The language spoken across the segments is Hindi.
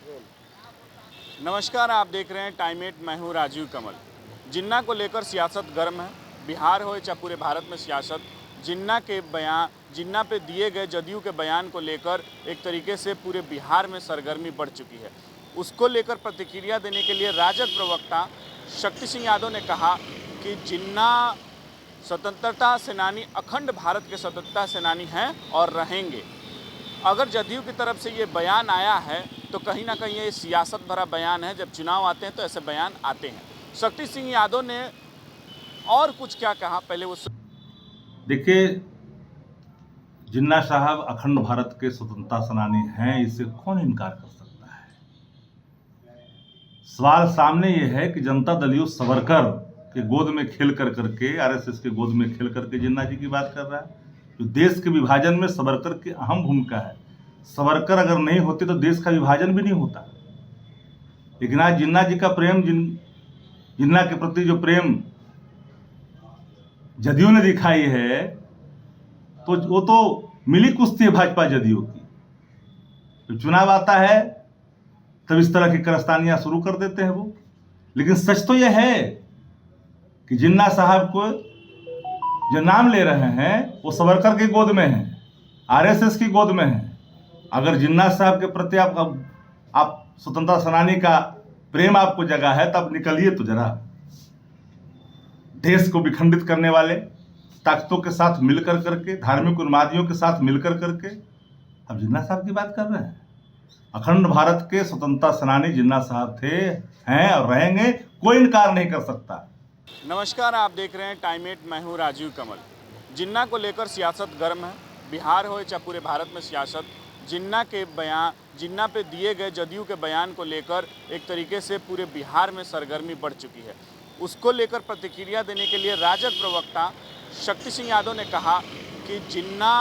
नमस्कार, आप देख रहे हैं टाइम 8। मैं हूं राजीव कमल। जिन्ना को लेकर सियासत गर्म है। बिहार हो या पूरे भारत में सियासत, जिन्ना पे दिए गए जदयू के बयान को लेकर एक तरीके से पूरे बिहार में सरगर्मी बढ़ चुकी है। उसको लेकर प्रतिक्रिया देने के लिए राजद प्रवक्ता शक्ति सिंह यादव ने कहा कि जिन्ना स्वतंत्रता सेनानी, अखंड भारत के स्वतंत्रता सेनानी हैं और रहेंगे। अगर जदयू की तरफ से ये बयान आया है तो कहीं ना कहीं ये सियासत भरा बयान है। जब चुनाव आते हैं तो ऐसे बयान आते हैं। शक्ति सिंह यादव ने और कुछ क्या कहा, पहले वो देखिए, जिन्ना साहब अखंड भारत के स्वतंत्रता सेनानी हैं, इससे कौन इनकार कर सकता है। सवाल सामने ये है कि जनता दल यूथ सावरकर के गोद में खेल कर करके, आरएसएस के गोद में खेल करके जिन्ना जी की बात कर रहा है। जो देश के विभाजन में सावरकर की अहम भूमिका है। सावरकर अगर नहीं होते तो देश का विभाजन भी नहीं होता। लेकिन आज जिन्ना जी का प्रेम, जिन्ना के प्रति जो प्रेम जदयू ने दिखाई है, तो वो तो मिली कुश्ती है भाजपा जदयू की। तो चुनाव आता है तब इस तरह की कारस्तानियां शुरू कर देते हैं वो। लेकिन सच तो यह है कि जिन्ना साहब को जो नाम ले रहे हैं वो सावरकर की गोद में है, आरएसएस की गोद में है। अगर जिन्ना साहब के प्रति आप स्वतंत्रता सेनानी का प्रेम आपको जगा है, तब निकलिए तो जरा। देश को विखंडित करने वाले ताकतों के साथ मिलकर करके, धार्मिक उन्मादियों के साथ मिलकर करके अब जिन्ना साहब की बात कर रहे हैं। अखंड भारत के स्वतंत्रता सेनानी जिन्ना साहब थे, हैं और रहेंगे, कोई इनकार नहीं कर सकता। नमस्कार, आप देख रहे हैं टाइम 8। मैं हूं राजीव कमल। जिन्ना को लेकर सियासत गर्म है। बिहार हो या पूरे भारत में सियासत, जिन्ना पे दिए गए जदयू के बयान को लेकर एक तरीके से पूरे बिहार में सरगर्मी बढ़ चुकी है। उसको लेकर प्रतिक्रिया देने के लिए राजद प्रवक्ता शक्ति सिंह यादव ने कहा कि जिन्ना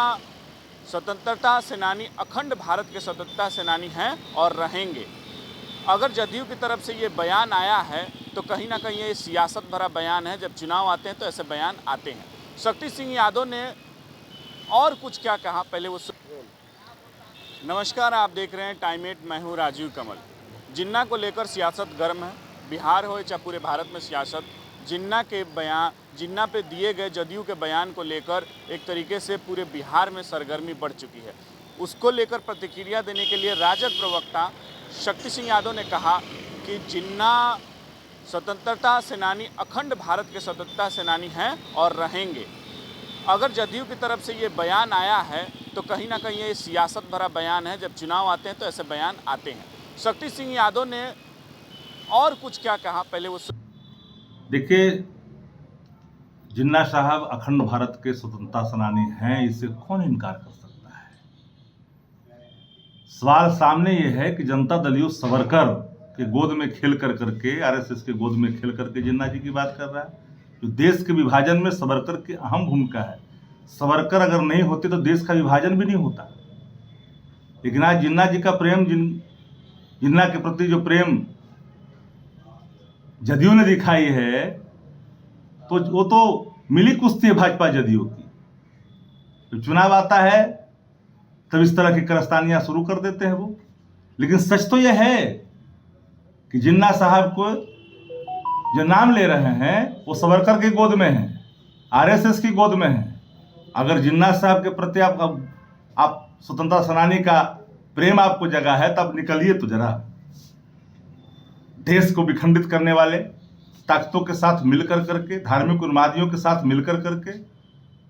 स्वतंत्रता सेनानी, अखंड भारत के स्वतंत्रता सेनानी हैं और रहेंगे। अगर जदयू की तरफ से ये बयान आया है तो कहीं ना कहीं ये सियासत भरा बयान है। जब चुनाव आते हैं तो ऐसे बयान आते हैं। शक्ति सिंह यादव ने और कुछ क्या कहा, पहले वो नमस्कार, आप देख रहे हैं टाइम 8। मैं हूं राजीव कमल। जिन्ना को लेकर सियासत गर्म है। बिहार हो या पूरे भारत में सियासत, जिन्ना पे दिए गए जदयू के बयान को लेकर एक तरीके से पूरे बिहार में सरगर्मी बढ़ चुकी है। उसको लेकर प्रतिक्रिया देने के लिए राजद प्रवक्ता शक्ति सिंह यादव ने कहा कि जिन्ना स्वतंत्रता सेनानी, अखंड भारत के स्वतंत्रता सेनानी हैं और रहेंगे। अगर जदयू की तरफ से ये बयान आया है तो कहीं ना कहीं ये सियासत भरा बयान है। जब चुनाव आते हैं तो ऐसे बयान आते हैं। शक्ति सिंह यादव ने और कुछ क्या कहा, पहले वो देखिए, जिन्ना साहब अखंड भारत के स्वतंत्रता सेनानी हैं, इससे कौन इनकार कर सकता है। सवाल सामने ये है कि जनता दल यूथ सावरकर के गोद में खेल कर करके, आरएसएस के गोद में खेल करके जिन्ना जी की बात कर रहा है। जो देश के विभाजन में सावरकर की अहम भूमिका है। सावरकर अगर नहीं होते तो देश का विभाजन भी नहीं होता। लेकिन आज जिन्ना जी का प्रेम, जिन्ना के प्रति जो प्रेम जदयू ने दिखाई है, तो वो तो मिली कुश्ती है भाजपा जदयू की। तो चुनाव आता है तब इस तरह की कारस्तानियां शुरू कर देते हैं वो। लेकिन सच तो यह है कि जिन्ना साहब को जो नाम ले रहे हैं वो सावरकर की गोद में है, आरएसएस की गोद में है। अगर जिन्ना साहब के प्रति आप स्वतंत्रता सेनानी का प्रेम आपको जगा है, तब निकलिए तो जरा। देश को विखंडित करने वाले ताकतों के साथ मिलकर करके, धार्मिक उन्मादियों के साथ मिलकर करके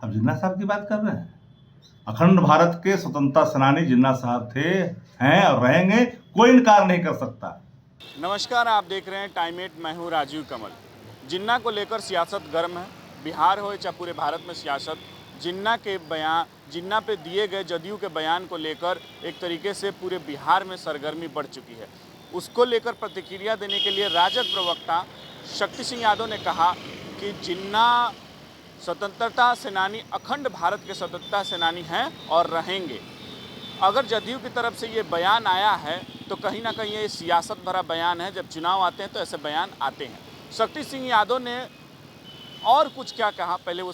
अब जिन्ना साहब की बात कर रहे हैं। अखंड भारत के स्वतंत्रता सेनानी जिन्ना साहब थे, हैं और रहेंगे, कोई इनकार नहीं कर सकता। नमस्कार, आप देख रहे हैं टाइम 8। मैं हूं राजीव कमल। जिन्ना को लेकर सियासत गर्म है। बिहार हो या पूरे भारत में सियासत, जिन्ना पे दिए गए जदयू के बयान को लेकर एक तरीके से पूरे बिहार में सरगर्मी बढ़ चुकी है। उसको लेकर प्रतिक्रिया देने के लिए राजद प्रवक्ता शक्ति सिंह यादव ने कहा कि जिन्ना स्वतंत्रता सेनानी, अखंड भारत के स्वतंत्रता सेनानी हैं और रहेंगे। अगर जदयू की तरफ से ये बयान आया है तो कहीं ना कहीं ये सियासत भरा बयान है। जब चुनाव आते हैं तो ऐसे बयान आते हैं। शक्ति सिंह यादव ने और कुछ क्या कहा, पहले वो